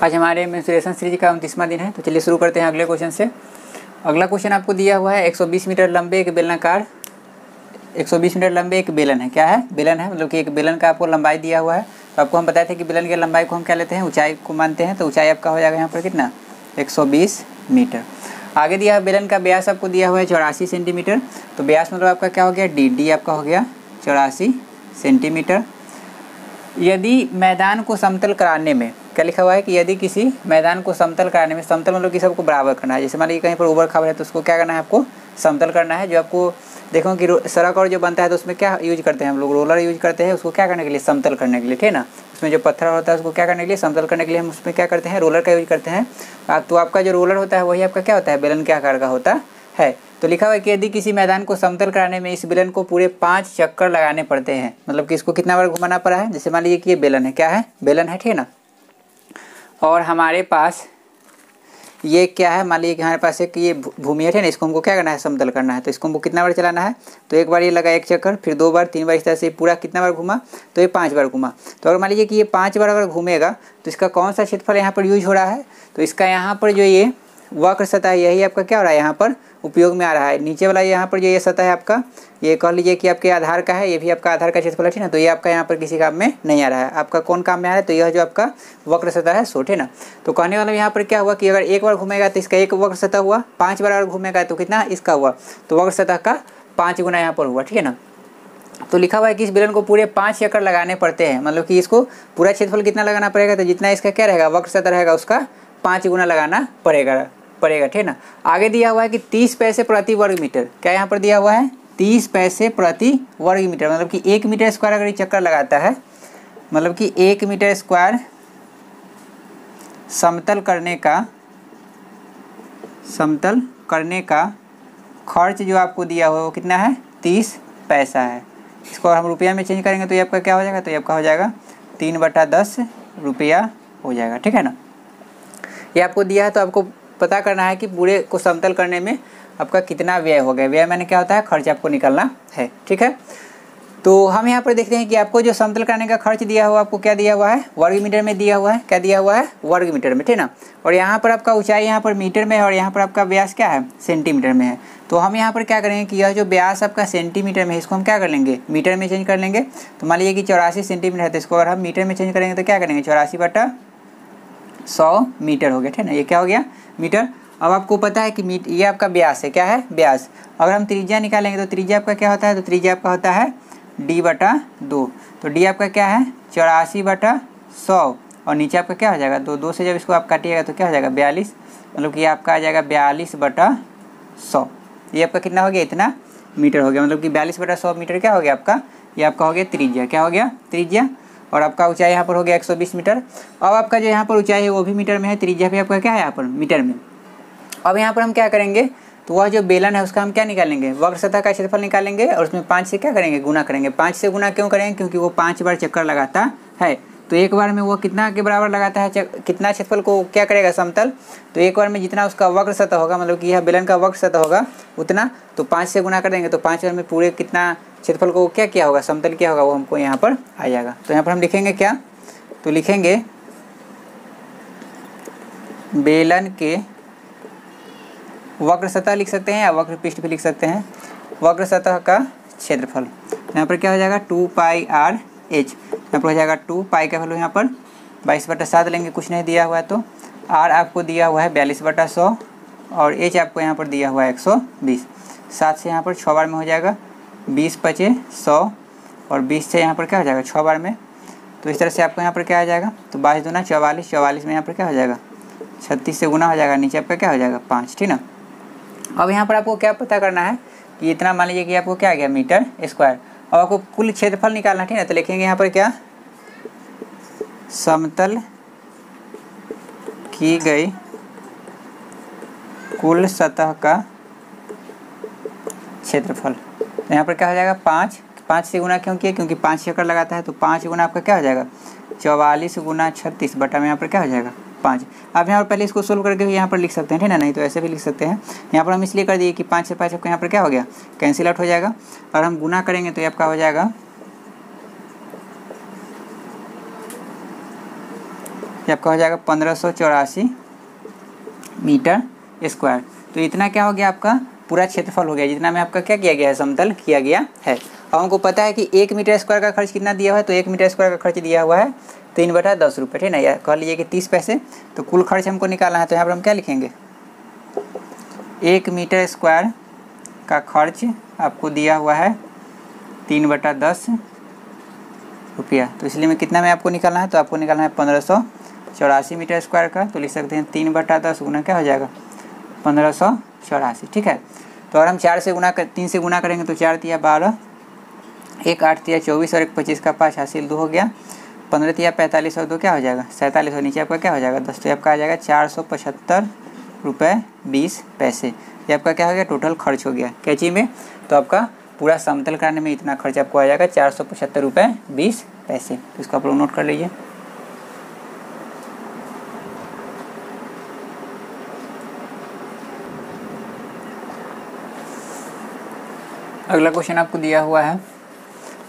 आज हमारे mensuration series का 29वां दिन है। तो चलिए शुरू करते हैं अगले क्वेश्चन से। अगला क्वेश्चन आपको दिया हुआ है 120 मीटर लंबे एक बेलनाकार 120 मीटर लंबे एक बेलन है। क्या है? बेलन है, मतलब कि एक बेलन का आपको लंबाई दिया हुआ है। तो आपको हम बताए थे कि बेलन की लंबाई को हम क्या लेते हैं, ऊंचाई को मानते हैं। तो ऊंचाई आपका हो जाएगा यहाँ पर कितना, 120 मीटर। आगे दिया है बेलन का व्यास आपको दिया हुआ है 84 सेंटीमीटर। तो व्यास मतलब आपका क्या हो गया, डी आपका हो गया 84 सेंटीमीटर। यदि मैदान को समतल कराने में, क्या लिखा हुआ है कि यदि किसी मैदान को समतल कराने में, समतल मतलब कि सबको बराबर करना है। जैसे मान लीजिए कहीं पर ऊबड़ खाबड़ है तो उसको क्या करना है, आपको समतल करना है। जो आपको देखो कि सड़क और जो बनता है तो उसमें क्या यूज करते हैं हम लोग, रोलर यूज करते हैं उसको क्या करने के लिए, समतल करने के लिए, ठीक है ना। उसमें जो पत्थर होता है उसको क्या करने के लिए, समतल करने के लिए हम उसमें क्या करते हैं, रोलर का यूज करते हैं। तो आपका जो रोलर होता है वही आपका क्या होता है, बेलन के आकार का होता है। तो लिखा हुआ है कि यदि किसी मैदान को समतल कराने में इस बेलन को पूरे 5 चक्कर लगाने पड़ते हैं, मतलब कि इसको कितना बार घुमाना पड़ा है। जैसे मान लीजिए कि ये बेलन है, क्या है, बेलन है, ठीक है ना। और हमारे पास ये क्या है, मान लीजिए कि हमारे पास एक ये भूमि है ना, इसको हमको क्या करना है, समतल करना है। तो इसको हमको कितना बार चलाना है, तो एक बार ये लगा 1 चक्कर, फिर 2 बार, 3 बार, इस तरह से पूरा कितना बार घूमा, तो ये 5 बार घूमा। तो अगर मान लीजिए कि ये 5 बार अगर घूमेगा तो इसका कौन सा क्षेत्रफल यहाँ पर यूज हो रहा है, तो इसका यहाँ पर जो ये वक्र सतह है यही आपका क्या हो रहा है, यहाँ पर उपयोग में आ रहा है। नीचे वाला यहाँ पर जो ये सतह है आपका, ये कह लीजिए कि आपके आधार का है, ये भी आपका आधार का क्षेत्रफल है, ठीक ना। तो ये आपका यहाँ पर किसी काम में नहीं आ रहा है। आपका कौन काम में आ रहा है, तो यह जो आपका वक्र सतह है सो, ठीक ना। तो कहने वाला यहाँ पर क्या हुआ कि अगर एक बार घूमेगा तो इसका एक वक्र सतह हुआ, 5 बार अगर घूमेगा तो कितना इसका हुआ, तो वक्र सतह का 5 गुना यहाँ पर हुआ, ठीक है ना। तो लिखा हुआ है कि इस बेलन को पूरे 5 चक्कर लगाने पड़ते हैं, मतलब कि इसको पूरा क्षेत्रफल कितना लगाना पड़ेगा, तो जितना इसका क्या रहेगा, वक्र सतह रहेगा उसका 5 गुना लगाना पड़ेगा, ठीक है ना। आगे दिया हुआ है कि 30 पैसे प्रति वर्ग मीटर, क्या यहाँ पर दिया हुआ है, 30 पैसे प्रति वर्ग मीटर, मतलब कि 1 मीटर स्क्वायर अगर ये चक्कर लगाता है, मतलब कि 1 मीटर स्क्वायर समतल करने का खर्च जो आपको दिया हुआ है वो कितना है, 30 पैसा है। इसको हम रुपया में चेंज करेंगे तो ये आपका क्या हो जाएगा, तो ये आपका हो जाएगा 3/10 रुपया हो जाएगा, ठीक है ना। ये आपको दिया है तो आपको पता करना है कि पूरे को समतल करने में आपका कितना व्यय हो गया। व्यय मैंने क्या होता है, खर्च आपको निकालना है, ठीक है। तो हम यहाँ पर देखते हैं कि आपको जो समतल करने का खर्च दिया हुआ, आपको क्या दिया हुआ है, वर्ग मीटर में दिया हुआ है। क्या दिया हुआ है, वर्ग मीटर में, ठीक ना। और यहाँ पर आपका ऊंचाई यहाँ पर मीटर में है और यहाँ पर आपका व्यास क्या है, सेंटीमीटर में है। तो हम यहाँ पर क्या करेंगे कि यह जो व्यास आपका सेंटीमीटर में है इसको हम क्या कर लेंगे, मीटर में चेंज कर लेंगे। तो मान लीजिए कि 84 सेंटीमीटर है, तो इसको अगर हम मीटर में चेंज करेंगे तो क्या करेंगे, 84/100 मीटर हो गया, ठीक है ना। ये क्या हो गया, मीटर। अब आपको पता है कि ये आपका व्यास है, क्या है, व्यास। अगर हम त्रिज्या निकालेंगे तो त्रिज्या आपका क्या होता है, तो त्रिज्या आपका होता है d/2। तो d आपका क्या है, 84/100 और नीचे आपका क्या हो जाएगा, 2 से जब इसको आप काटिएगा तो क्या हो जाएगा, 42, मतलब कि आपका आ जाएगा 42/100। ये आपका कितना हो गया, इतना मीटर हो गया, मतलब कि 42/100 मीटर क्या हो गया आपका, ये आपका हो गया त्रिज्या, क्या हो गया, त्रिज्या। और आपका ऊंचाई यहाँ पर हो गया 120 मीटर। अब आपका जो यहाँ पर ऊंचाई है वो भी मीटर में है, त्रिज्या भी आपका क्या है यहाँ पर मीटर में। अब यहाँ पर हम क्या करेंगे, तो वह जो बेलन है उसका हम क्या निकालेंगे, वक्र सतह का क्षेत्रफल निकालेंगे और उसमें 5 से क्या करेंगे, गुना करेंगे। 5 से गुना क्यों करेंगे, क्योंकि वो 5 बार चक्कर लगाता है। तो एक बार में वो कितना के बराबर लगाता है, कितना क्षेत्रफल को क्या करेगा, समतल। तो एक बार में जितना उसका वक्र सतह होगा, मतलब कि यह बेलन का वक्र सतह होगा उतना, तो 5 से गुना कर देंगे तो 5 बार में पूरे कितना क्षेत्रफल को क्या किया होगा, समतल किया होगा, वो हमको यहाँ पर आ जाएगा। तो यहाँ पर हम लिखेंगे क्या, तो लिखेंगे बेलन के वक्र सतह लिख सकते हैं या वक्र पृष्ठ भी लिख सकते हैं, वक्र सतह का क्षेत्रफल। यहाँ पर क्या हो जाएगा, 2πr/h। यहाँ पर हो जाएगा 2 पाई का वैल्यू यहाँ पर 22/7 लेंगे, कुछ नहीं दिया हुआ है। तो r आपको दिया हुआ है 42/100 और h आपको यहाँ पर दिया हुआ है 120। 7 से यहाँ पर 6 बार में हो जाएगा 20×5=100 और 20 से यहाँ पर क्या हो जाएगा 6 बार में। तो इस तरह से आपको यहाँ पर क्या आ जाएगा, तो 22 दूना 44, 44 में यहाँ पर क्या हो जाएगा 36 से गुना हो जाएगा, नीचे आपका क्या हो जाएगा 5, ठीक ना। अब यहाँ पर आपको क्या पता करना है कि इतना मान लीजिए कि आपको क्या आ गया, मीटर स्क्वायर। अब आपको कुल क्षेत्रफल निकालना, ठीक है। तो लिखेंगे यहाँ पर क्या, समतल की गई कुल सतह का क्षेत्रफल। तो यहाँ पर क्या हो जाएगा 5 से गुना क्यों किया, क्योंकि 5 चक्कर लगाता है। तो 5 गुना आपका क्या हो जाएगा, 44 गुना 36 बटा में यहाँ पर क्या हो जाएगा 5। अब यहाँ पर पहले इसको सोल्व करके भी यहाँ पर लिख सकते हैं, ठीक है ना, नहीं तो ऐसे भी लिख सकते हैं। यहाँ पर हम इसलिए कर दिए कि 5 से 5 आपका यहाँ पर क्या हो गया, कैंसिल आउट हो जाएगा। और हम गुना करेंगे तो ये आपका हो जाएगा ये आपका हो जाएगा 1584 मीटर स्क्वायर। तो इतना क्या हो गया आपका पूरा क्षेत्रफल हो गया, जितना में आपका क्या किया गया है, समतल किया गया है। अब हमको पता है कि 1 मीटर स्क्वायर का खर्च कितना दिया हुआ है, तो 1 मीटर स्क्वायर का खर्च दिया हुआ है 3/10 रुपये, ठीक है ना, या कह लीजिए कि 30 पैसे। तो कुल खर्च हमको निकालना है, तो यहाँ पर हम क्या लिखेंगे, 1 मीटर स्क्वायर का खर्च आपको दिया हुआ है 3/10 रुपया। तो इसलिए में कितना में आपको निकालना है, तो आपको निकालना है 1584 मीटर स्क्वायर का। तो लिख सकते हैं 3/10 गुना क्या हो जाएगा, 1584, ठीक है। तो अगर हम 3 से गुना करेंगे तो 4 तिया 12, 1 8 तिया 24 और 1 25 का 5 हासिल 2 हो गया, 15 तिया 45 और 2 क्या हो जाएगा 47 और नीचे आपका क्या हो जाएगा 10। तो आपका आ जाएगा 475 रुपये 20 पैसे। ये आपका क्या हो गया, टोटल खर्च हो गया कैंची में। तो आपका पूरा समतल कराने में इतना खर्च आपको आ जाएगा 475 रुपये 20 पैसे। तो इसको आप लोग नोट कर लीजिए। अगला क्वेश्चन आपको दिया हुआ है,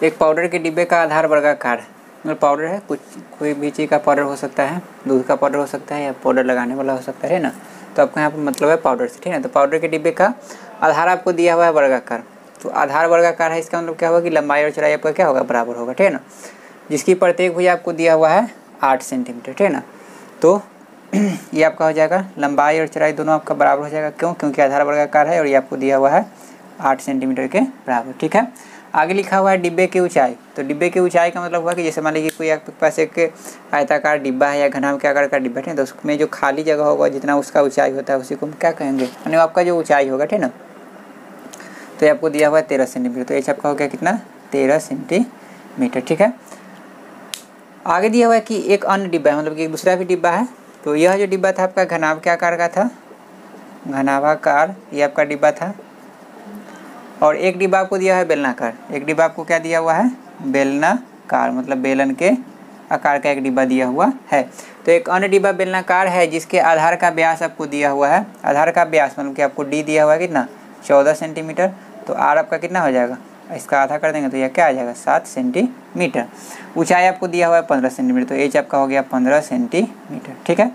एक पाउडर के डिब्बे का आधार वर्गाकार, मतलब पाउडर है, कुछ कोई भी चीज़ का पाउडर हो सकता है, दूध का पाउडर हो सकता है या पाउडर लगाने वाला हो सकता है ना। तो आपका यहाँ पर मतलब है पाउडर से, ठीक है। तो पाउडर के डिब्बे का आधार आपको दिया हुआ है वर्गाकार। तो आधार वर्गाकार है, इसका मतलब क्या होगा कि लंबाई और चौड़ाई आपका क्या होगा, बराबर होगा, ठीक है ना। जिसकी प्रत्येक भुजा आपको दिया हुआ है 8 सेंटीमीटर, ठीक है ना। तो ये आपका हो जाएगा लंबाई और चौड़ाई दोनों आपका बराबर हो जाएगा, क्यों, क्योंकि आधार वर्गाकार है और ये आपको दिया हुआ है 8 सेंटीमीटर के बराबर, ठीक है। आगे लिखा हुआ है डिब्बे की ऊंचाई। तो डिब्बे की ऊंचाई का मतलब हुआ कि जैसे मान लीजिए कोई आपके पास एक आयताकार डिब्बा है या घनाभ के आकार का डिब्बा है, तो उसमें जो खाली जगह होगा जितना उसका ऊंचाई होता है उसी को हम क्या कहेंगे, यानी आपका जो ऊंचाई होगा, ठीक है ना। तो ये आपको दिया हुआ है 13 सेंटीमीटर। तो एच आपका हो गया कितना, 13 सेंटीमीटर, ठीक है। आगे दिया हुआ है कि एक अन्य डिब्बा है, मतलब कि एक दूसरा भी डिब्बा है। तो यह जो डिब्बा था आपका घनाभ के आकार का था, घनाभाकार ये आपका डिब्बा था। और एक डिब्बा आपको दिया है बेलनाकार, एक डिब्बा आपको क्या दिया हुआ है, बेलनाकार, मतलब बेलन के आकार का एक डिब्बा दिया हुआ है। तो एक अन्य डिब्बा बेलनाकार है जिसके आधार का व्यास आपको दिया हुआ है, आधार का व्यास मतलब कि आपको डी दिया हुआ है कितना, 14 सेंटीमीटर। तो आर आपका कितना हो जाएगा, इसका आधा कर देंगे तो यह क्या आ जाएगा 7 सेंटीमीटर। ऊंचाई आपको दिया हुआ है 15 सेंटीमीटर। तो एच आपका हो गया 15 सेंटीमीटर, ठीक है।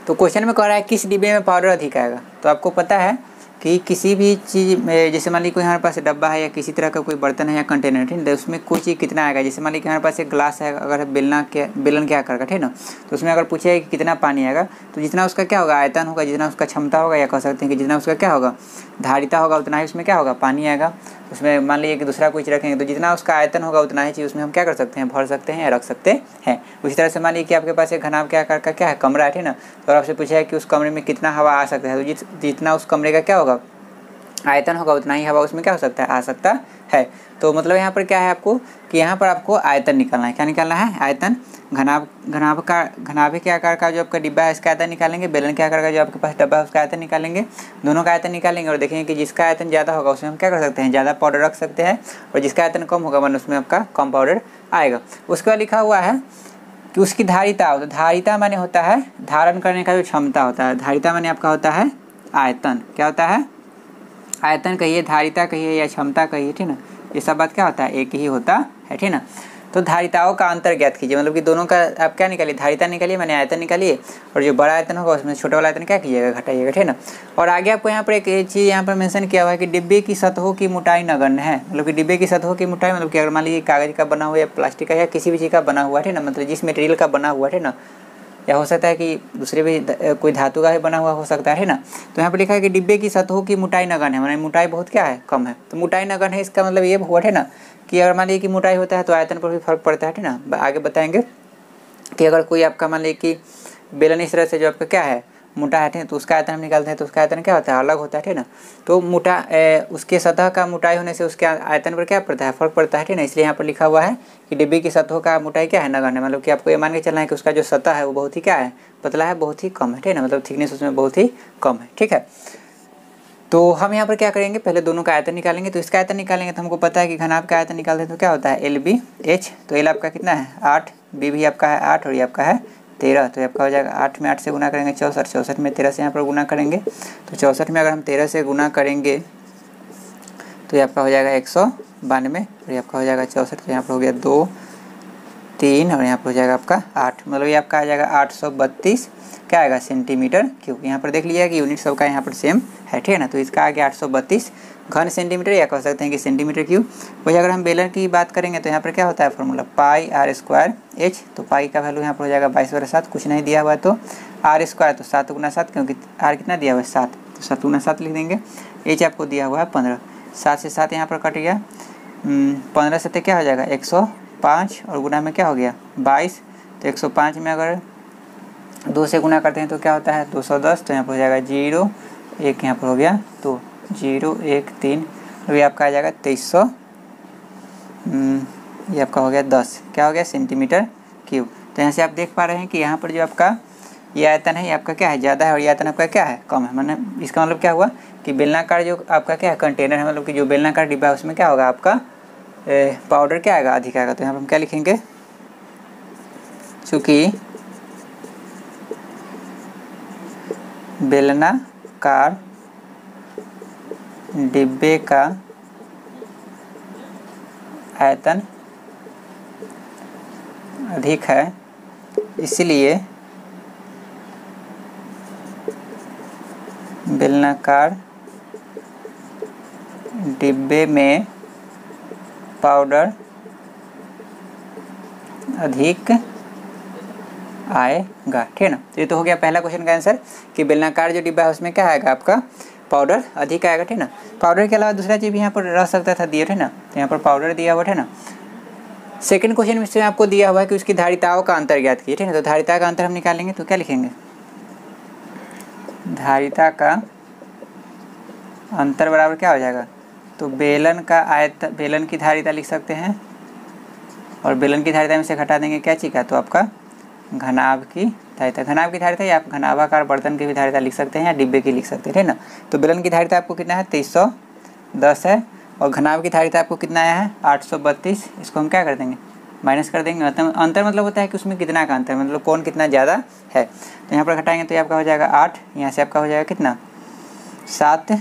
तो क्वेश्चन में कह रहा है किस डिब्बे में पाउडर अधिक आएगा। तो आपको पता है कि किसी भी चीज़ में, जैसे मान लीजिए कोई हमारे पास डब्बा है या किसी तरह का कोई बर्तन है या कंटेनर, ठीक है, उसमें कोई चीज़ कितना आएगा। जैसे मान लीजिए हमारे पास एक ग्लास है, अगर बेलन के आकार का, ठीक है ना, तो उसमें अगर पूछे कि कितना पानी आएगा, तो जितना उसका क्या होगा आयतन होगा, जितना उसका क्षमता होगा, या कह सकते हैं कि जितना उसका क्या होगा धारिता होगा, उतना ही उसमें क्या होगा पानी आएगा। उसमें मान लीजिए कि दूसरा कुछ रखेंगे तो जितना उसका आयतन होगा उतना ही चीज़ उसमें हम क्या कर सकते हैं, भर सकते हैं या रख सकते हैं। उसी तरह से मान लीजिए कि आपके पास एक घनाभ के आकार का क्या है, कमरा है, ठीक है ना। तो आपसे पूछा है कि उस कमरे में कितना हवा आ सकता है, तो जितना उस कमरे का क्या होगा आयतन होगा उतना ही हवा उसमें क्या हो सकता है, आ सकता है। तो मतलब यहाँ पर क्या है आपको कि यहाँ पर आपको आयतन निकालना है। क्या निकालना है, आयतन। घनाभ के आकार का जो आपका डिब्बा है इसका आयतन निकालेंगे, बेलन के आकार का जो आपके पास डब्बा है उसका आयतन निकालेंगे, दोनों का आयतन निकालेंगे और देखेंगे कि जिसका आयतन ज़्यादा होगा उसमें हम क्या कर सकते हैं, ज़्यादा पाउडर रख सकते हैं, और जिसका आयतन कम होगा वन उसमें आपका कम पाउडर आएगा। उसके बाद लिखा हुआ है कि उसकी धारिता, तो धारिता माने होता है धारण करने का जो क्षमता होता है, धारिता माने आपका होता है आयतन। क्या होता है, आयतन कहिए, धारिता कहिए या क्षमता कहिए, ठीक ना, ये सब बात क्या होता है एक ही होता है, ठीक ना। तो धारिताओं का अंतर ज्ञात कीजिए, मतलब कि दोनों का आप क्या निकालिए, धारिता निकालिए मैंने आयतन निकालिए, और जो बड़ा आयतन होगा उसमें छोटा वाला आयतन क्या कीजिएगा, घटाइएगा, ठीक ना। और आगे आपको यहाँ पर एक चीज़ यहाँ पर मेंशन किया हुआ है कि डिब्बे की सतहों की मोटाई नगण्य है। मतलब कि डिब्बे की सतहों की मोटाई मतलब कि अगर मान लीजिए कागज़ का बना हुआ या प्लास्टिक का या किसी भी चीज़ का बना हुआ, ठीक ना, मतलब जिस मटेरियल का बना हुआ, ठीक ना, या हो सकता है कि दूसरे भी कोई धातु का भी बना हुआ हो सकता है ना। तो यहाँ पर लिखा है कि डिब्बे की सतहों की मोटाई नगण्य है, माने मोटाई बहुत क्या है, कम है। तो मोटाई नगण्य है, इसका मतलब ये हुआ है ना कि अगर मान लीजिए कि मोटाई होता है तो आयतन पर भी फर्क पड़ता है, ठीक ना। आगे बताएंगे कि अगर कोई आपका मान लीजिए कि बेलन इस तरह से जो आपका क्या है मोटा है, ठीक, तो उसका आयतन हम निकालते हैं तो उसका आयतन क्या होता है, अलग होता है, ठीक ना। तो मोटा उसके सतह का मोटाई होने से उसके आयतन पर क्या पड़ता है, फर्क पड़ता है, ठीक ना। इसलिए यहाँ पर लिखा हुआ है कि डिब्बे की सतहों का मोटाई क्या है, नगण्य, मतलब कि आपको ये मान के चलना है कि उसका जो सतह है वो बहुत ही क्या है, पतला है, बहुत ही कम है, ठीक है, मतलब थिकनेस उसमें बहुत ही कम है, ठीक है। तो हम यहाँ पर क्या करेंगे, पहले दोनों का आयतन निकालेंगे। तो इसका आयतन निकालेंगे तो हमको पता है कि घनाभ का आयतन निकालते हैं तो क्या होता है LBH। तो L आपका कितना है 8, B भी आपका है 8 और ये आपका है 13। तो ये आपका हो जाएगा 8 में 8 से गुना करेंगे 64, 64 में 13 से यहाँ पर गुना करेंगे। तो 64 में अगर हम 13 से गुना करेंगे तो ये आपका हो जाएगा 192 और ये आपका हो जाएगा 64। तो यहाँ पर हो गया 2 3 और यहाँ पर हो जाएगा आपका 8, मतलब ये आपका आ जाएगा 832 क्या आएगा सेंटीमीटर क्यूब। यहाँ पर देख लीजिए कि यूनिट सबका यहाँ पर सेम है, ठीक है ना। तो इसका आ गया 832 घन सेंटीमीटर, या कह सकते हैं कि सेंटीमीटर क्यूब। वही अगर हम बेलन की बात करेंगे तो यहाँ पर क्या होता है formula pi r square h. तो पाई का वैल्यू यहाँ पर हो जाएगा 22/7, कुछ नहीं दिया हुआ है तो आर स्क्वायर तो 7 × 7, क्योंकि आर कितना दिया हुआ है 7, तो 7 × 7 लिख देंगे। एच आपको दिया हुआ है 15, 7 से 7 यहाँ पर कट गया, 15 से क्या हो जाएगा 105 और गुना में क्या हो गया 22। तो 105 में अगर 2 से गुना करते हैं तो क्या होता है 210, तो यहाँ पर हो जाएगा 0 1 यहाँ पर हो गया तो 0 1 3, तो ये आपका आ जाएगा 2300, ये आपका हो गया 10 क्या हो गया सेंटीमीटर क्यूब। तो यहाँ से आप देख पा रहे हैं कि यहाँ पर जो आपका ये आयतन है ये आपका क्या है ज़्यादा है और ये आयतन आपका क्या है कम है। मैंने इसका मतलब क्या हुआ कि बेलनाकार जो आपका क्या है कंटेनर है, मतलब कि जो बेलनाकार डिब्बा है उसमें क्या होगा आपका पाउडर क्या आएगा अधिक आएगा। तो यहाँ पर हम क्या लिखेंगे, चूँकि बेलनाकार डिब्बे का आयतन अधिक है इसलिए बेलनाकार डिब्बे में पाउडर अधिक आएगा, ठीक है ना। तो ये तो हो गया पहला क्वेश्चन का आंसर कि बेलनाकार जो डिब्बा है उसमें क्या आएगा आपका पाउडर अधिक आएगा, ठीक है ना। पाउडर के अलावा दूसरा चीज़ भी यहाँ पर रह सकता था दिया, ठीक है ना। तो यहाँ पर पाउडर दिया हुआ है ना। सेकंड क्वेश्चन में आपको दिया हुआ है कि उसकी धारिताओं का अंतर ज्ञात कीजिए, ठीक है ना। तो धारिता का अंतर हम निकालेंगे तो क्या लिखेंगे, धारिता का अंतर बराबर क्या हो जाएगा, तो बेलन का आयतन, बेलन की धारिता लिख सकते हैं और बेलन की धारिता में से घटा देंगे क्या चीज़ का, तो आपका घनाभ की धारिता। घनाभ की धारिता या आप घनाभाकार बर्तन की भी धारिता लिख सकते हैं या डिब्बे की लिख सकते हैं, ठीक है ना। तो बेलन की धारिता आपको कितना है 2310 है और घनाभ की धारिता आपको कितना आया है 832। इसको हम क्या कर देंगे माइनस कर देंगे। अंतर मतलब होता है कि उसमें कितना का अंतर, मतलब कौन कितना ज़्यादा है। तो यहाँ पर घटाएंगे तो ये आपका हो जाएगा 8, यहाँ से आपका हो जाएगा कितना 7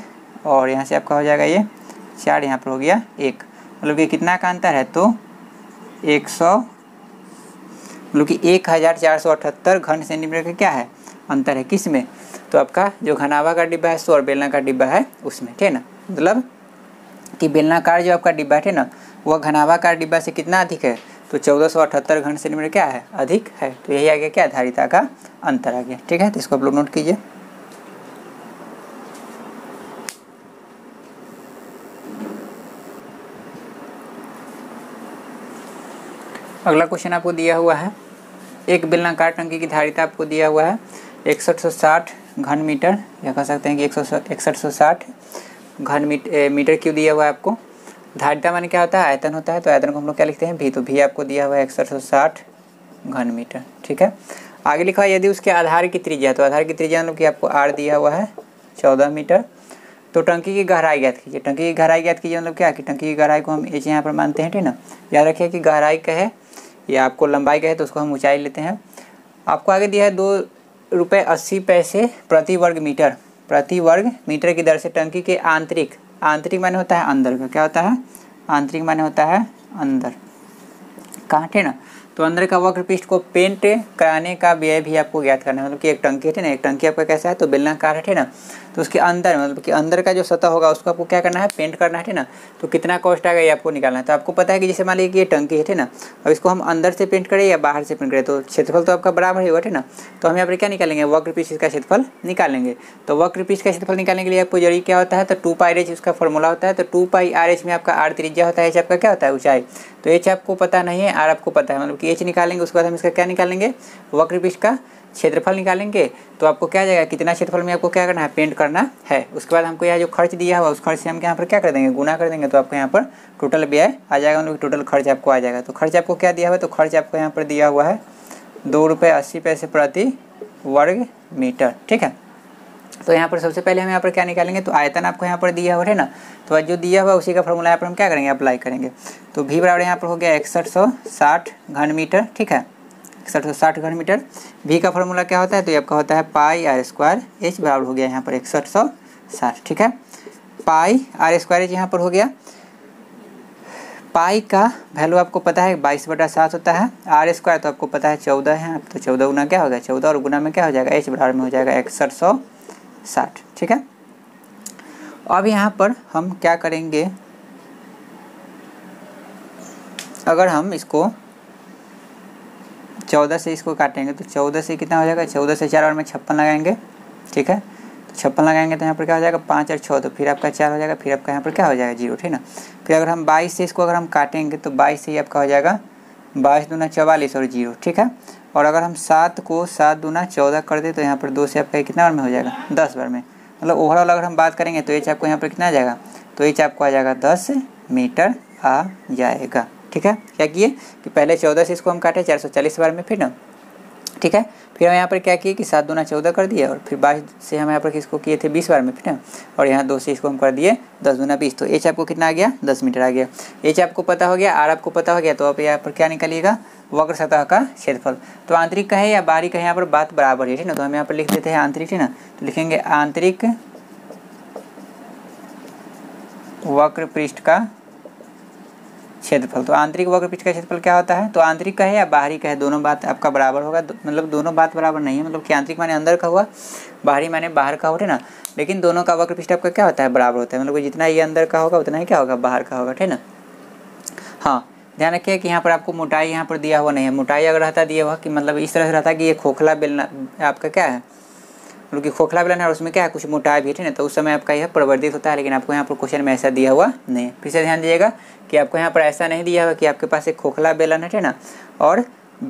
और यहाँ से आपका हो जाएगा ये 4, यहाँ पर हो गया 1, मतलब कि कितना का अंतर है तो 100, मतलब कि 1478 घन सेंटीमीटर का क्या है अंतर है किस में, तो आपका जो घनाभाकार डिब्बा है और बेलनाकार डिब्बा है उसमें, ठीक है ना। मतलब कि बेलनाकार जो आपका डिब्बा है ना वह घनाभाकार डिब्बा से कितना अधिक है, तो 1478 घन सेंटीमीटर क्या है अधिक है। तो यही आ गया क्या धारिता का अंतर आ गया, ठीक है। तो इसको आप लोग नोट कीजिए। अगला क्वेश्चन आपको दिया हुआ है, एक बेलनाकार टंकी की धारिता आपको दिया हुआ है 6160 घन मीटर, या कह सकते हैं कि 6160 घन मीटर क्यों दिया हुआ है आपको। धारिता माने क्या होता है आयतन होता है, तो आयतन को हम लोग क्या लिखते हैं भी, तो भी आपको दिया हुआ है 6160 घन मीटर, ठीक है। आगे लिखा है यदि उसके आधार की त्रिज्या, तो आधार की त्रिज्या मतलब कि आपको आर दिया हुआ है 14 मीटर। तो टंकी की गहराई ज्ञात कीजिए। टंकी की गहराई ज्ञात कीजिए मतलब क्या कि टंकी की गहराई को हम एच यहाँ पर मानते हैं, ठीक ना। याद रखिए कि गहराई कहे या आपको लंबाई कहे तो उसको हम ऊंचाई लेते हैं। आपको आगे दिया है 2.80 प्रति वर्ग मीटर, प्रति वर्ग मीटर की दर से टंकी के आंतरिक, आंतरिक माने होता है अंदर का, क्या होता है आंतरिक माने होता है अंदर का, ठीक ना। तो अंदर का वक्र पृष्ठ को पेंट कराने का व्यय भी आपको ज्ञात करना है। मतलब कि एक टंकी है ना, एक टंकी आपका कैसा है तो बेलनाकार है, ठीक ना। तो उसके अंदर मतलब कि अंदर का जो सतह होगा उसको आपको क्या करना है पेंट करना है, ठीक ना। तो कितना कॉस्ट आएगा ये आपको निकालना है। तो आपको पता है कि जैसे मान लीजिए कि ये टंकी है, ठीक ना, अब इसको हम अंदर से पेंट करें या बाहर से पेंट करें तो क्षेत्रफल तो आपका बराबर ही होगा, ठीक ना। तो हम यहाँ पर क्या निकालेंगे वक्र पृष्ठ का क्षेत्रफल निकालेंगे। तो वक्र पृष्ठ का क्षेत्रफल निकालने के लिए आपको जरूरी क्या होता है तो 2πr/h उसका फॉर्मूला होता है। तो 2πr/h में आपका r त्रिज्या होता है, h आपका क्या होता है ऊंचाई। तो h आपको पता नहीं है, r आपको पता है, मतलब कि h निकालेंगे उसके बाद हम इसका क्या निकालेंगे वक्र पृष्ठ का क्षेत्रफल निकालेंगे। तो आपको क्या जाएगा कितना क्षेत्रफल में आपको क्या करना है पेंट करना है। उसके बाद हमको यहाँ जो खर्च दिया हुआ उस खर्च से हम यहाँ पर क्या कर देंगे गुना कर देंगे। तो आपको यहाँ पर टोटल व्यय आ जाएगा, मतलब टोटल खर्च आपको आ जाएगा। तो खर्च आपको क्या दिया हुआ है तो खर्च आपको यहाँ पर दिया हुआ है ₹2.80 प्रति वर्ग मीटर, ठीक है। तो यहाँ पर सबसे पहले हम यहाँ पर क्या निकालेंगे तो आयतन आपको यहाँ पर दिया हुआ है ना, तो जो दिया हुआ उसी का फॉर्मूला यहाँ पर हम क्या करेंगे अप्लाई करेंगे। तो भी बराबर यहाँ पर हो गया 6160 घन मीटर, ठीक है 6160 घन मीटर। भी का फॉर्मूला क्या होता है तो ये आपका होता है πr², h बराबर हो गया यहाँ पर 6160, ठीक है। πr² यहाँ पर हो गया पाई का वैल्यू आपको पता है 22/7 होता है। आर स्क्वायर तो आपको पता है 14 है, तो 14 गुना क्या होगा, 14 और गुना में क्या हो जाएगा, एच बराबर में हो जाएगा 6160। ठीक है, अब यहाँ पर हम क्या करेंगे, अगर हम इसको 14 से इसको काटेंगे तो 14 से कितना हो जाएगा, 14 से 4 और में 56 लगाएंगे। ठीक है, तो 56 लगाएंगे तो यहाँ पर क्या हो जाएगा 5 और 6, तो फिर आपका 4 हो जाएगा, फिर आपका यहाँ पर क्या हो जाएगा 0। ठीक है ना, फिर अगर हम 22 से इसको अगर हम काटेंगे तो 22 से ही आपका हो जाएगा 22 दूना 44 और 0। ठीक है, और अगर हम 7 को 7 दूना 14 कर दे तो यहाँ पर 2 से आपका कितना बार में हो जाएगा, 10 बार में। मतलब ओवरऑल अगर हम बात करेंगे तो एच आपको यहाँ पर कितना आ जाएगा, तो एच आपको आ जाएगा 10 मीटर आ जाएगा। ठीक है, क्या किए कि पहले 14 से इसको हम काटे 440 बार में, फिर ना। ठीक है, फिर हम यहाँ पर क्या किए कि 7 दूना 14 कर दिए, और फिर 22 से हम यहाँ पर किसको किए थे 20 बार में, फिर ना, और यहाँ 2 से इसको हम कर दिए 10 दूना 20, तो एच आपको कितना आ गया, 10 मीटर आ गया। एच आपको पता हो गया, आर आपको पता हो गया, तो अब यहाँ पर क्या निकालिएगा, वक्र सतह का क्षेत्रफल। तो आंतरिक का है या बाहरी का है, यहाँ पर बात बराबर है। ठीक है ना, तो हम यहाँ पर लिख देते हैं आंतरिक। ठीक है ना, तो लिखेंगे आंतरिक वक्र पृष्ठ का क्षेत्रफल। तो आंतरिक वक्र पृष्ठ का क्षेत्रफल क्या होता है, तो आंतरिक का है या बाहरी का है, दोनों बात आपका बराबर होगा। मतलब दोनों बात बराबर नहीं है, मतलब कि आंतरिक माने अंदर का हुआ, बाहरी माने बाहर का होता है ना, लेकिन दोनों का वक्र पृष्ठ आपका क्या होता है, बराबर होता है। मतलब कि जितना ये अंदर का होगा उतना ही क्या होगा, बाहर का होगा। ठीक है ना, हाँ ध्यान रखिए कि यहाँ पर आपको मोटाई यहाँ पर दिया हुआ नहीं है। मोटाई अगर रहता दिया हुआ कि मतलब इस तरह से रहता कि ये खोखला बेलना आपका क्या है, मतलब कि खोखला बेलन है और उसमें क्या है कुछ मोटाई भी है ना, तो उस समय आपका यह परिवर्तित होता है। लेकिन आपको यहाँ पर क्वेश्चन में ऐसा दिया हुआ नहीं है। फिर से ध्यान दीजिएगा कि आपको यहाँ पर ऐसा नहीं दिया हुआ कि आपके पास एक खोखला बेलन है ना, और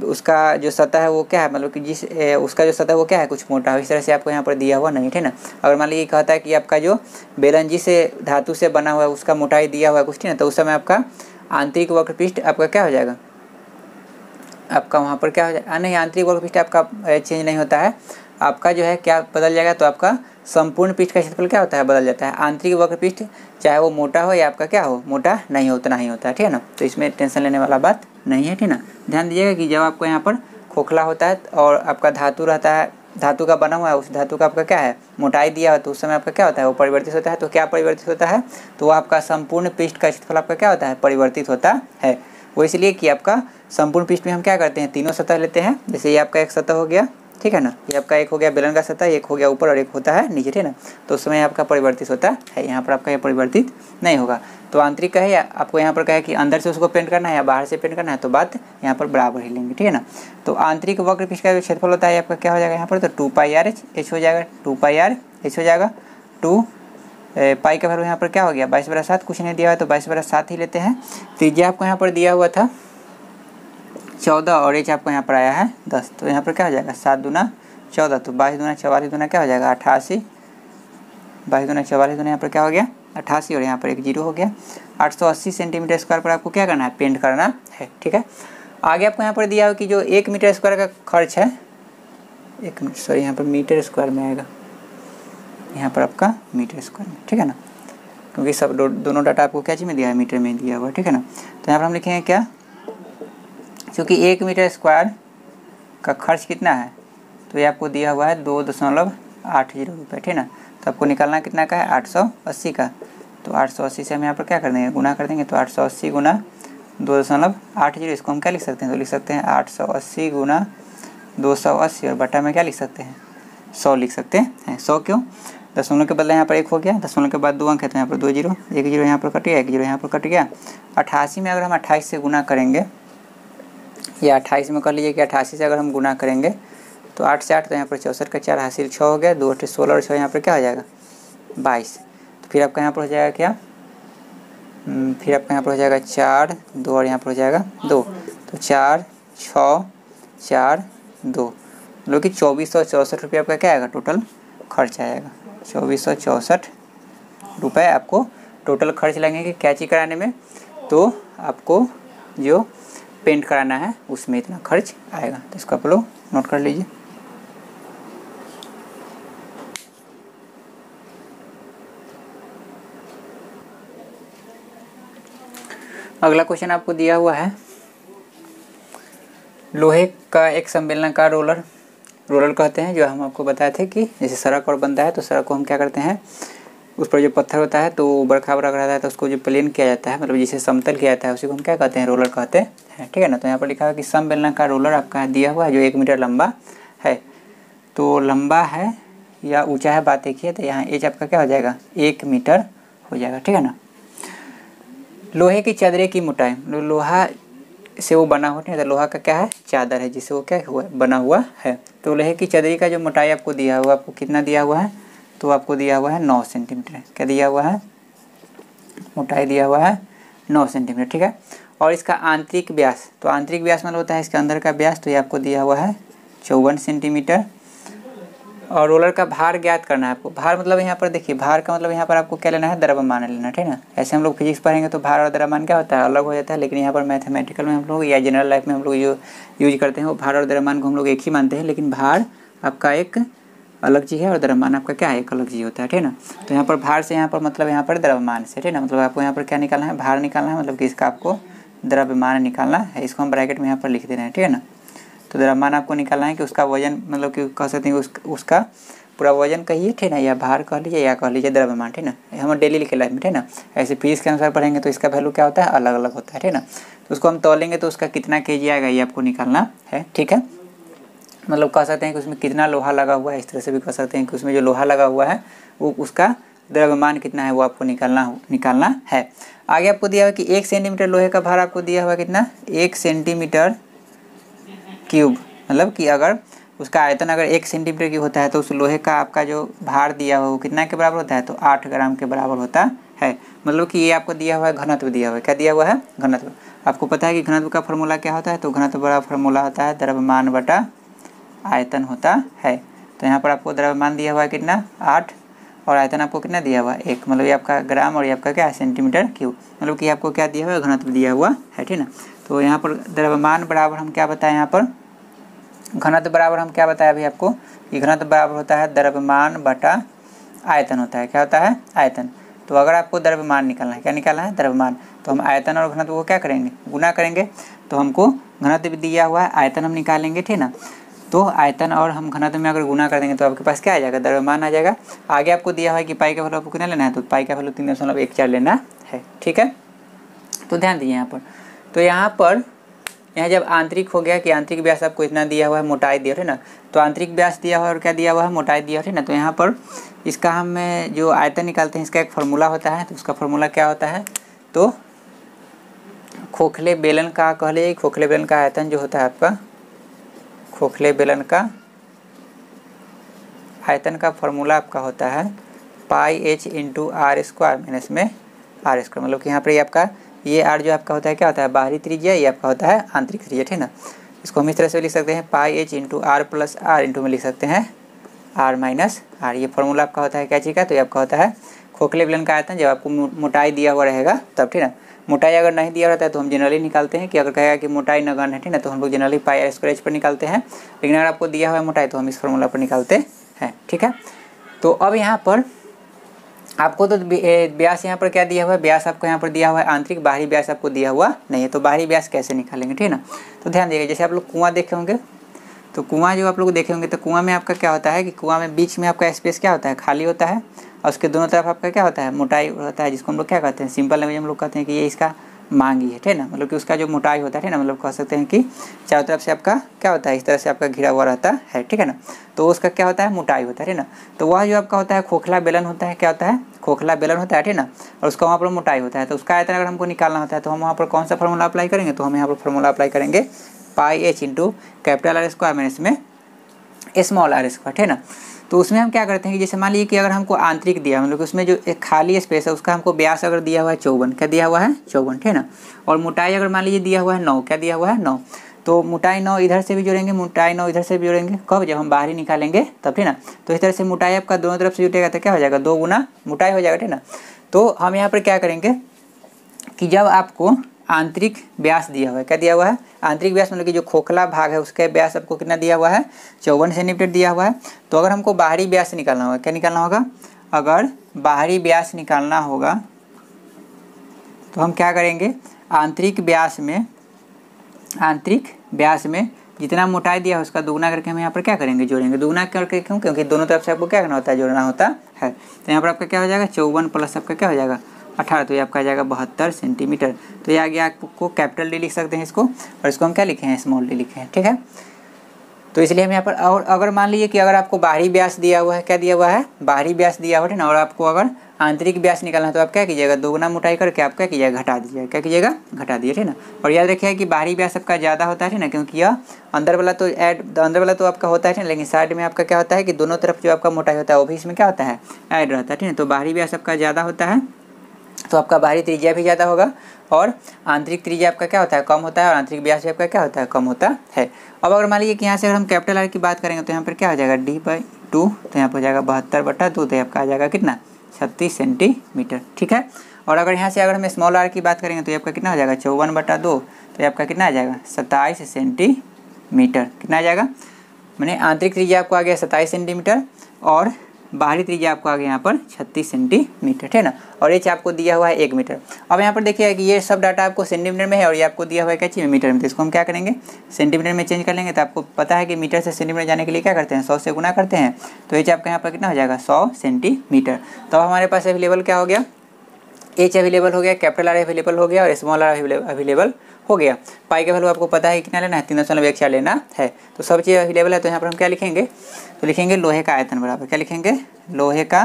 उसका जो सतह है वो क्या है, मतलब कि उसका जो सतह है वो क्या है कुछ मोटा हो, इस तरह से आपको यहाँ पर दिया हुआ नहीं है ना। अगर मान लीजिए कहता है कि आपका जो बेलन जिस धातु से बना हुआ है उसका मोटाई दिया हुआ है कुछ, ना, तो उस समय आपका आंतरिक वक्र पृष्ठ आपका क्या हो जाएगा, आपका वहाँ पर क्या हो जाएगा, नहीं आंतरिक वक्र पृष्ठ आपका चेंज नहीं होता है, आपका जो है क्या बदल जाएगा, तो आपका संपूर्ण पृष्ठ का क्षेत्रफल क्या होता है, बदल जाता है। आंतरिक वक्र पृष्ठ चाहे वो मोटा हो या आपका क्या हो, मोटा नहीं हो, उतना ही होता है। ठीक है ना, तो इसमें टेंशन लेने वाला बात नहीं है। ठीक है ना, ध्यान दीजिएगा कि जब आपको यहाँ पर खोखला होता है और आपका धातु रहता है, धातु का बना हुआ है, उस धातु का आपका क्या है मोटाई दिया हो, तो उस समय आपका क्या होता है वो परिवर्तित होता है। तो क्या परिवर्तित होता है, तो आपका संपूर्ण पृष्ठ का क्षेत्रफल आपका क्या होता है, परिवर्तित होता है। वो इसलिए कि आपका संपूर्ण पृष्ठ में हम क्या करते हैं, तीनों सतह लेते हैं। जैसे ये आपका एक सतह हो गया, ठीक है ना, ये आपका एक हो गया बेलन का सतह, एक हो गया ऊपर और एक होता है नीचे। ठीक है ना, तो उस समय आपका परिवर्तित होता है, यहाँ पर आपका ये परिवर्तित नहीं होगा। तो आंतरिक का है या आपको यहाँ पर कहा है कि अंदर से उसको पेंट करना है या बाहर से पेंट करना है, तो बात यहाँ पर बराबर ही लेंगे। ठीक है ना, तो आंतरिक वक्र पृष्ठ का जो क्षेत्रफल होता है आपका क्या हो जाएगा यहाँ पर, तो 2πr/h हो जाएगा, 2πr/h हो जाएगा। 2 पाई का वैल्यू यहाँ पर क्या हो गया 22/7, कुछ नहीं दिया हुआ तो 22/7 ही लेते हैं। त्रिज्या आपको यहाँ पर दिया हुआ था 14 और एच आपको यहाँ पर आया है 10, तो यहाँ पर क्या हो जाएगा 7 दूना 14, तो 22 दूना 44 दूना क्या हो जाएगा 88, 22 दूना 44 दूना यहाँ पर क्या हो गया 88, और यहाँ पर एक 0 हो गया। 880 सेंटीमीटर स्क्वायर पर आपको क्या करना है, पेंट करना है। ठीक है, आगे आपको यहाँ पर दिया हो कि जो 1 मीटर स्क्वायर का खर्च है, 1 मिनट सॉरी यहाँ पर मीटर स्क्वायर में आएगा, यहाँ पर आपका मीटर स्क्वायर में। ठीक है ना, क्योंकि सब दोनों डाटा आपको क्या चीज़ में दिया है, मीटर में दिया हुआ है। ठीक है ना, तो यहाँ पर हम लिखेंगे क्या, क्योंकि 1 मीटर स्क्वायर का खर्च कितना है, तो ये आपको दिया हुआ है 2.80 रुपये। ठीक है ना, तो आपको निकालना कितना का है 880 का, तो 880 से हम यहाँ पर क्या कर देंगे, गुना कर देंगे। तो 880 गुना 2.80, इसको हम क्या लिख सकते हैं, तो लिख सकते हैं 880 गुना 280, और बटा में क्या लिख सकते हैं 100 लिख सकते हैं। 100 क्यों, दशमलव के बदले यहाँ पर 1 हो गया, दशमलव के बाद 2 अंक है तो यहाँ पर 2 0, 1 0 यहाँ पर कट गया, 1 0 यहाँ पर कट गया। 88 में अगर हम 28 से गुना करेंगे, या 28 में कर लीजिए कि 88 से अगर हम गुना करेंगे तो 8 से 8 तो यहाँ पर 64 का 4 हासिल 6 हो गया, 2 8 16 और 6 यहाँ पर क्या हो जाएगा 22। तो फिर आपका यहाँ पर हो जाएगा क्या, फिर आपका यहाँ पर हो जाएगा 4 2 और यहाँ पर हो जाएगा 2, तो 4 6 4 2, मतलब कि 2464 रुपये आपका क्या आएगा टोटल खर्च आएगा। 2464 रुपये आपको टोटल खर्च लगेंगे कैंची कराने में, तो आपको जो पेंट कराना है उसमें इतना खर्च आएगा। तो इसको आप लोग नोट कर लीजिए। अगला क्वेश्चन आपको दिया हुआ है, लोहे का एक सम्मेलनाकार रोलर कहते हैं, जो हम आपको बताए थे कि जैसे सड़क और बनता है तो सड़क को हम क्या करते हैं, उस पर जो पत्थर होता है तो बरखा बरख रहता है तो उसको जो प्लेन किया जाता है, मतलब जिसे समतल किया जाता है, उसी को हम क्या कहते हैं, रोलर कहते हैं, ठीक है ना। तो यहाँ पर लिखा है कि सम बेलनाकार रोलर आपका दिया हुआ है जो 1 मीटर लंबा है। तो लंबा है या ऊंचा है बात एक ही है, तो यहाँ एज आपका क्या हो जाएगा, 1 मीटर हो जाएगा, ठीक है ना। लोहे की चादरे की मोटाई, लोहा से वो बना हुआ है, तो लोहा का क्या है, चादर है जिससे वो क्या हुआ बना हुआ है। तो लोहे की चादरी का जो मोटाई आपको दिया हुआ, आपको कितना दिया हुआ है, तो आपको दिया हुआ है 9 सेंटीमीटर। क्या दिया हुआ है, मोटाई दिया हुआ है 9 सेंटीमीटर, ठीक है। और इसका आंतरिक व्यास, तो आंतरिक व्यास मतलब होता है इसके अंदर का व्यास, तो ये आपको दिया हुआ है 54 सेंटीमीटर। और रोलर का भार ज्ञात करना है आपको। भार मतलब यहाँ पर देखिए, भार का मतलब यहाँ पर आपको क्या लेना है, द्रव्यमान लेना, ठीक है ना। ऐसे हम लोग फिजिक्स पढ़ेंगे तो भार और द्रव्यमान क्या होता है, अलग हो जाता है, लेकिन यहाँ पर मैथमेटिकल में हम लोग या जनरल लाइफ में हम लोग जो यूज करते हैं वो भार और द्रव्यमान को हम लोग एक ही मानते हैं, लेकिन भार आपका एक अलग चीज़ है और द्रव्यमान आपका क्या है, एक अलग चीज़ होता है, ठीक है ना। तो यहाँ पर भार से यहाँ पर मतलब यहाँ पर द्रव्यमान से, ठीक है ना, मतलब आपको यहाँ पर क्या निकालना है, भार निकालना है, मतलब कि इसका आपको द्रव्यमान निकालना है। इसको हम ब्रैकेट में यहाँ पर लिख दे रहे हैं, ठीक है ना। तो द्रव्यमान आपको निकालना है कि उसका वजन, मतलब कि कह सकते हैं उसका पूरा वजन कहिए, ठीक है ना, या भार कह लीजिए या कह लीजिए द्रव्यमान, ठीक है ना। हम डेली लिखे लाइफ में, ठीक है ना। ऐसे फीस के अनुसार पढ़ेंगे तो इसका वैल्यू क्या होता है, अलग अलग होता है, ठीक है ना। तो उसको हम तौलेंगे तो उसका कितना केजी आएगा ये आपको निकालना है, ठीक है। मतलब कह सकते हैं कि उसमें कितना लोहा लगा हुआ है, इस तरह से भी कह सकते हैं कि उसमें जो लोहा लगा हुआ है वो उसका द्रव्यमान कितना है वो आपको निकालना है। आगे आपको दिया हुआ कि 1 सेंटीमीटर लोहे का भार आपको दिया हुआ कितना, 1 सेंटीमीटर क्यूब, मतलब कि अगर उसका आयतन अगर 1 सेंटीमीटर की होता है तो उस लोहे का आपका जो भार दिया हुआ वो कितना के बराबर होता है, तो 8 ग्राम के बराबर होता है। मतलब कि ये आपको दिया हुआ है घनत्व दिया हुआ है, क्या दिया हुआ है, घनत्व। आपको पता है कि घनत्व का फॉर्मूला क्या होता है, तो घनत्व बड़ा फॉर्मूला होता है द्रव्यमान बटा आयतन होता है। तो यहाँ पर आपको द्रव्यमान दिया हुआ है कितना, 8, और आयतन आपको कितना दिया हुआ है, 1, मतलब ये आपका ग्राम और ये आपका क्या है, सेंटीमीटर क्यूब। मतलब कि आपको क्या दिया हुआ है, घनत्व दिया हुआ है, ठीक है ना। तो यहाँ पर द्रव्यमान बराबर हम क्या बताएं, यहाँ पर घनत्व बराबर हम क्या बताया अभी आपको, कि घनत्व बराबर होता है द्रव्यमान बटा आयतन होता है, क्या होता है, आयतन। तो अगर आपको द्रव्यमान निकालना है, क्या निकालना है, द्रव्यमान, तो हम आयतन और घनत्व को क्या करेंगे, गुना करेंगे। तो हमको घनत्व भी दिया हुआ है, आयतन हम निकालेंगे, ठीक ना। तो आयतन और हम घनत्व में अगर गुना कर देंगे तो आपके पास क्या आ जाएगा, द्रव्यमान आ जाएगा। आगे आपको दिया हुआ है कि पाई का वैल्यू आपको कितना लेना है, तो पाई का वैल्यू 3.14 लेना है, ठीक है। तो ध्यान दीजिए यहाँ पर, तो यहाँ जब आंतरिक हो गया कि आंतरिक व्यास आपको इतना दिया हुआ है, मोटाई दिया है ना, तो आंतरिक व्यास दिया हुआ है और क्या दिया हुआ है, मोटाई दिया है ना। तो यहाँ पर इसका हम जो आयतन निकालते हैं इसका एक फार्मूला होता है, तो उसका फार्मूला क्या होता है, तो खोखले बेलन का कह लीजिए, खोखले बेलन का आयतन जो होता है आपका, खोखले बेलन का आयतन का फार्मूला आपका होता है pi H into R square minus में आर स्क्वायर। मतलब कि यहाँ पर ये आपका ये आर जो आपका होता है क्या होता है, बाहरी त्रिज्या, ये आपका होता है आंतरिक त्रिज्या, ठीक है ना। इसको हम इस तरह से लिख सकते हैं pi H into R plus r into में लिख सकते हैं आर माइनस आर। ये फार्मूला आपका होता है क्या चीज़ का, तो ये आपका होता है खोखले बेलन का आयतन जब आपको मोटाई दिया हुआ रहेगा तब, ठीक है। मोटाई अगर नहीं दिया रहता है तो हम जनरली निकालते हैं कि अगर कहेगा कि मोटाई नगण्य है, ठीक है, तो हम लोग generally pi r square h पर निकालते हैं। लेकिन अगर आपको दिया हुआ है मोटाई तो हम इस फार्मूला पर निकालते हैं, ठीक है। तो अब यहाँ पर आपको तो व्यास यहाँ पर क्या दिया हुआ है, व्यास आपको यहाँ पर दिया हुआ है आंतरिक, बाहरी व्यास आपको दिया हुआ नहीं है। तो बाहरी व्यास कैसे निकालेंगे, ठीक है ना। तो ध्यान दीजिएगा, जैसे आप लोग कुआं देखे होंगे, तो कुआं जो आप लोग देखे होंगे तो कुआं में आपका क्या होता है कि कुआं में बीच में आपका स्पेस क्या होता है, खाली होता है, और उसके दोनों तरफ आपका क्या होता है, मोटाई होता है, जिसको हम लोग क्या कहते हैं, सिंपल लैंग्वेज हम लोग कहते हैं कि ये इसका मांगी है, ठीक है ना। मतलब कि उसका जो मोटाई होता है ना, मतलब कह सकते हैं कि चारों तरफ से आपका क्या होता है, इस तरह से आपका घिरा हुआ रहता है, ठीक है ना। तो उसका क्या होता है, मोटाई होता है ना। तो वह जो आपका होता है खोखला बेलन होता है, क्या होता है, खोखला बेलन होता है, ठीक है ना। और उसका वहाँ पर मोटाई होता है, तो उसका आयतन अगर हमको निकालना होता है तो हम वहाँ पर कौन सा फार्मूला अप्लाई करेंगे, तो हम यहाँ पर फार्मूला अप्लाई करेंगे pi H into capital R square minus में स्मॉल आर स्क्वायर, ठीक है ना। तो उसमें हम क्या करते हैं कि जैसे मान लीजिए कि अगर हमको आंतरिक दिया, मतलब उसमें जो एक खाली स्पेस है उसका हमको व्यास अगर दिया हुआ है 54, क्या दिया हुआ है 54, ठीक है ना। और मोटाई अगर मान लीजिए दिया हुआ है 9, क्या दिया हुआ है 9, तो मोटाई 9 इधर से भी जोड़ेंगे, मोटाई 9 इधर से भी जोड़ेंगे, कब, जब हम बाहरी निकालेंगे तब, ठीक है ना। तो इस तरह से मोटाई आपका दोनों तरफ से जुटेगा तो क्या हो जाएगा, 2 गुना मोटाई हो जाएगा, ठीक है ना। तो हम यहाँ पर क्या करेंगे कि जब आपको आंतरिक व्यास दिया हुआ है, क्या दिया हुआ है, आंतरिक व्यास मतलब कि जो खोखला भाग है उसका व्यास आपको कितना दिया हुआ है, 54 सेंटीमीटर दिया हुआ है। तो अगर हमको बाहरी व्यास निकालना होगा, क्या निकालना होगा, अगर बाहरी व्यास निकालना होगा तो हम क्या करेंगे, आंतरिक व्यास में जितना मोटाई दिया है उसका दोगुना करके हम यहाँ पर क्या करेंगे, जोड़ेंगे। दोगुना करके क्यों, क्योंकि दोनों तरफ से आपको क्या करना होता है, जोड़ना होता है। तो यहाँ पर आपका क्या हो जाएगा 54 प्लस आपका क्या हो जाएगा 18, तो ये आपका आ जाएगा 72 सेंटीमीटर। तो ये आगे आपको कैपिटल डी लिख सकते हैं इसको, और इसको हम क्या लिखे हैं स्मॉल डी लिखे हैं, ठीक है। तो इसलिए हम यहाँ पर, और अगर मान लीजिए कि अगर आपको बाहरी व्यास दिया हुआ है, क्या दिया हुआ है बाहरी व्यास दिया हुआ है ना, और आपको अगर आंतरिक व्यास निकालना है तो आप क्या कीजिएगा दोगुना मोटाई करके आप क्या कीजिएगा घटा दीजिएगा, क्या कीजिएगा घटा दीजिए, ठीक ना। और याद रखिए कि बाहरी व्यास आपका ज़्यादा होता है ना, क्योंकि यह अंदर वाला तो अंदर वाला तो आपका होता है, लेकिन साइड में आपका क्या होता है कि दोनों तरफ जो आपका मोटाई होता है वो भी इसमें क्या होता है ऐड रहता है, ठीक है। तो बाहरी व्यास आपका ज़्यादा होता है तो आपका बाहरी त्रिज्या भी ज़्यादा होगा, और आंतरिक त्रिज्या आपका क्या होता है कम होता है, और आंतरिक व्यास भी आपका क्या होता है कम होता है। अब अगर मान लीजिए कि यहाँ से अगर हम कैपिटल आर की बात करेंगे तो यहाँ पर क्या हो जाएगा d/2, तो यहाँ पर हो जाएगा 72/2, तो आपका आ जाएगा कितना 36 सेंटीमीटर, ठीक है। और अगर यहाँ से अगर हम स्मॉल आर की बात करेंगे तो आपका कितना हो जाएगा 54/2, तो आपका कितना आ जाएगा 27 सेंटीमीटर, कितना आ जाएगा, मैंने आंतरिक त्रिज्या आपको आ गया 27 सेंटीमीटर और बाहरी त्रिज्या आपको आ गया यहाँ पर 36 सेंटीमीटर, है ना। और एच आपको दिया हुआ है 1 मीटर। अब यहाँ पर देखिए कि ये सब डाटा आपको सेंटीमीटर में है और ये आपको दिया हुआ है क्या चीज़ मीटर में, तो इसको हम क्या करेंगे सेंटीमीटर में चेंज कर लेंगे। तो आपको पता है कि मीटर से सेंटीमीटर जाने के लिए क्या करते हैं 100 से गुना करते हैं, तो एच आपका यहाँ पर कितना हो जाएगा 100 सेंटीमीटर। तो हमारे पास अवेलेबल क्या हो गया एच अवेलेबल हो गया, कैपिटल आर अवेलेबल हो गया और स्मॉल आर अवेलेबल हो गया। पाई का वैल्यू आपको पता है कितना लेना है 3.14 लेना है, तो सब चीज़ अवेलेबल है। तो यहाँ पर हम क्या लिखेंगे, तो लिखेंगे लोहे का आयतन बराबर क्या लिखेंगे लोहे का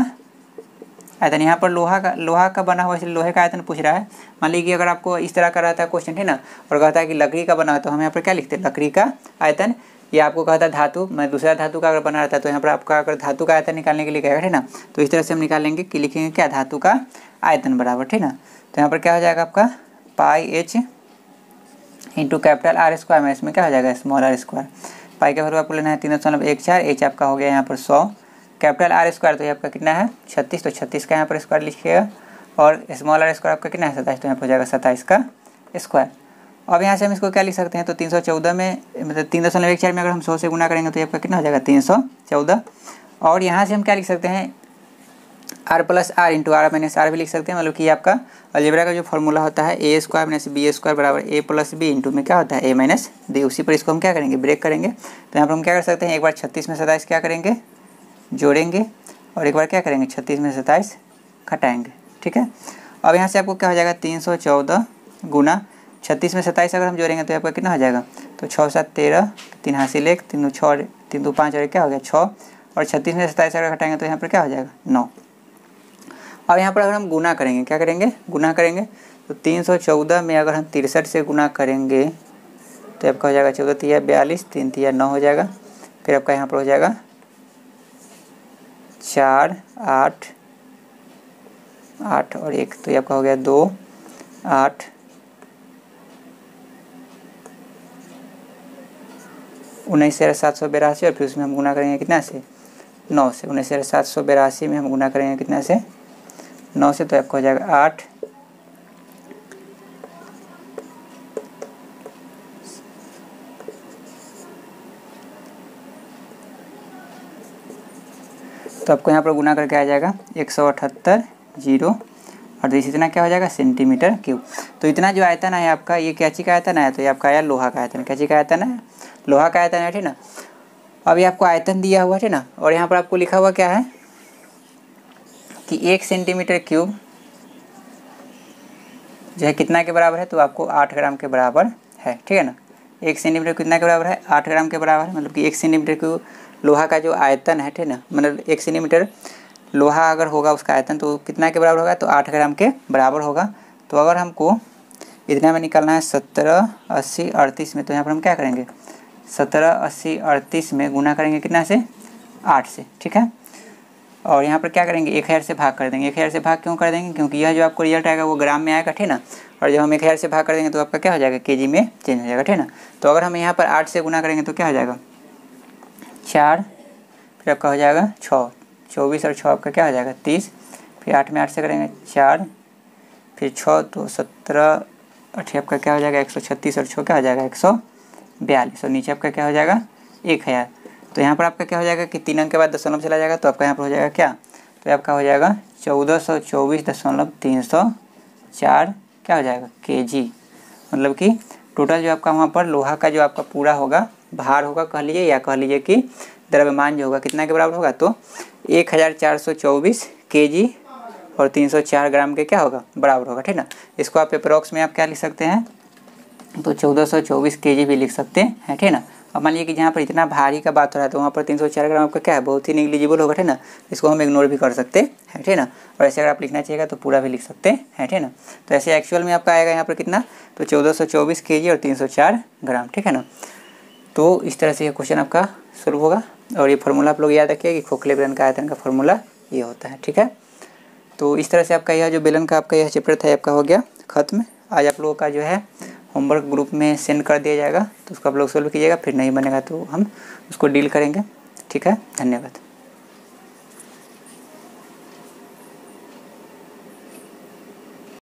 आयतन। यहाँ पर लोहा का बना हुआ इसलिए लोहे का आयतन पूछ रहा है। मान लीजिए अगर आपको इस तरह का रहता है क्वेश्चन, है ना, और कहता है कि लकड़ी का बना है तो हम यहाँ पर क्या लिखते हैं लकड़ी का आयतन, या आपको कहता है धातु, मैं दूसरा धातु का अगर बना रहता है तो यहाँ पर आपका अगर धातु का आयतन निकालने के लिए कहेगा, है ना, तो इस तरह से हम निकालेंगे कि लिखेंगे क्या धातु का आयतन बराबर, ठीक ना। तो यहाँ पर क्या हो जाएगा आपका pi H into capital R square में इसमें क्या हो जाएगा स्मॉल आर स्क्वायर। पाई का वैल्यू आपको लेना है 3.14, एच आपका हो गया यहाँ पर 100, कैपिटल आर स्क्वायर तो ये आपका कितना है 36, तो 36 का यहाँ पर स्क्वायर लिखिएगा, और स्मॉल आर स्क्वायर आपका कितना है 27, तो यहाँ पर हो जाएगा 27 का स्क्वायर। अब यहाँ से हम इसको क्या लिख सकते हैं, तो 314 में मतलब 3.14 में अगर हम 100 से गुना करेंगे तो ये आपका कितना हो जाएगा 314। और यहाँ से हम क्या लिख सकते हैं r plus r into r minus r भी लिख सकते हैं, मतलब कि आपका अलजेब्रा का जो फॉर्मूला होता है ए स्क्वायर माइनस बी स्क्वायर बराबर ए प्लस बी इंटू में क्या होता है ए माइनस बी, उसी पर इसको हम क्या करेंगे ब्रेक करेंगे। तो यहाँ पर हम क्या कर सकते हैं एक बार 36 में 27 क्या करेंगे जोड़ेंगे, और एक बार क्या करेंगे 36 में 27 घटाएंगे, ठीक है। अब यहाँ से आपको क्या हो जाएगा 314 गुना 36 में 27 अगर हम जोड़ेंगे तो आपका कितना हो जाएगा, तो 6 7 13 3 हासिल 1 3 2 6 3 2 5 और क्या हो गया 6, और 36 में 27 अगर घटाएंगे तो यहाँ पर क्या हो जाएगा 9। अब यहाँ पर अगर हम गुना करेंगे क्या करेंगे गुना करेंगे, तो 314 में अगर हम 63 से गुना करेंगे तो आपका हो जाएगा 14 तिया 42 3 तिया 9 हो जाएगा, फिर आपका यहाँ पर हो जाएगा 4 8 8 और 1, तो ये आपका हो गया 2 8 19,782, और फिर उसमें हम गुना करेंगे कितना से 9 से, 19,782 में हम गुना करेंगे कितना से 9 से, तो आपको हो जाएगा 8 तो आपको यहाँ पर गुना करके आ जाएगा 178 जीरो, और इसी इतना क्या हो जाएगा सेंटीमीटर क्यूब। तो इतना जो आयतन है आपका ये क्या चीज़ का आयतन है, तो ये आपका आया लोहा का आयतन, क्या चीज़ का आयतन है लोहा का आयतन है, ठीक ना। अब ये आपको आयतन दिया हुआ है ना, और यहाँ पर आपको लिखा हुआ क्या है कि 1 सेंटीमीटर क्यूब जो है कितना के बराबर है, तो आपको 8 ग्राम के बराबर है, ठीक है ना। 1 सेंटीमीटर कितना के बराबर है 8 ग्राम के बराबर है, मतलब कि 1 सेंटीमीटर क्यूब लोहा का जो आयतन है, ठीक ना, मतलब 1 सेंटीमीटर लोहा अगर होगा उसका आयतन तो कितना के बराबर होगा, तो 8 ग्राम के बराबर होगा। तो अगर हमको इतना में निकालना है 17 80 38 में, तो यहाँ पर हम क्या करेंगे 17 80 38 में गुना करेंगे कितना से 8 से, ठीक है। और यहाँ पर क्या करेंगे 1000 से भाग कर देंगे। 1000 से भाग क्यों कर देंगे, क्योंकि यह जो आपको रिजल्ट आएगा वो ग्राम में आएगा, ठीक ना, और जब हम 1000 से भाग कर देंगे तो आपका क्या हो जाएगा केजी में चेंज हो जाएगा, ठीक ना। तो अगर हम यहाँ पर 8 से गुना करेंगे तो क्या हो जाएगा 4, फिर आपका हो जाएगा 6 24 और 6 आपका क्या हो जाएगा 30, फिर 8 में 8 से करेंगे 4, फिर 6 तो 17 8 आपका क्या हो जाएगा 136, और 6 क्या हो जाएगा 142, और नीचे आपका क्या हो जाएगा 1000। तो यहाँ पर आपका क्या हो जाएगा कि 3 अंक के बाद दशमलव चला जाएगा, तो आपका यहाँ पर हो जाएगा क्या, तो आपका हो जाएगा 1424.304 क्या हो जाएगा केजी, मतलब कि टोटल जो आपका वहाँ पर लोहा का जो आपका पूरा होगा भार होगा कह लीजिए, या कह लीजिए कि द्रव्यमान जो होगा कितना के बराबर होगा, तो 1424 kg और 304 ग्राम के क्या होगा, बराबर होगा, ठीक ना। इसको आप अप्रॉक्स में आप क्या लिख सकते हैं, तो 1424 kg भी लिख सकते हैं, ठीक ना। अब मान लीजिए कि जहाँ पर इतना भारी का बात हो रहा है तो वहाँ पर 304 ग्राम आपका क्या है, बहुत ही निग्लिजिबल होगा, ठीक ना। इसको हम इग्नोर भी कर सकते हैं, ठीक ना। और ऐसे अगर आप लिखना चाहिएगा तो पूरा भी लिख सकते हैं, ठीक ना। तो ऐसे एक्चुअल में आपका आएगा यहाँ पर कितना, तो 1424 kg और 304 ग्राम, ठीक है ना। तो इस तरह से ये क्वेश्चन आपका सोल्व होगा। और ये फार्मूला आप लोग याद रखिए कि खोखले बेलन का आयतन का फार्मूला ये होता है, ठीक है। तो इस तरह से आपका यह जो बेलन का आपका यह चैप्टर था आपका हो गया खत्म। आज आप लोगों का जो है होमवर्क ग्रुप में सेंड कर दिया जाएगा, तो उसको आप लोग सोल्व कीजिएगा, फिर नहीं बनेगा तो हम उसको डील करेंगे, ठीक है। धन्यवाद।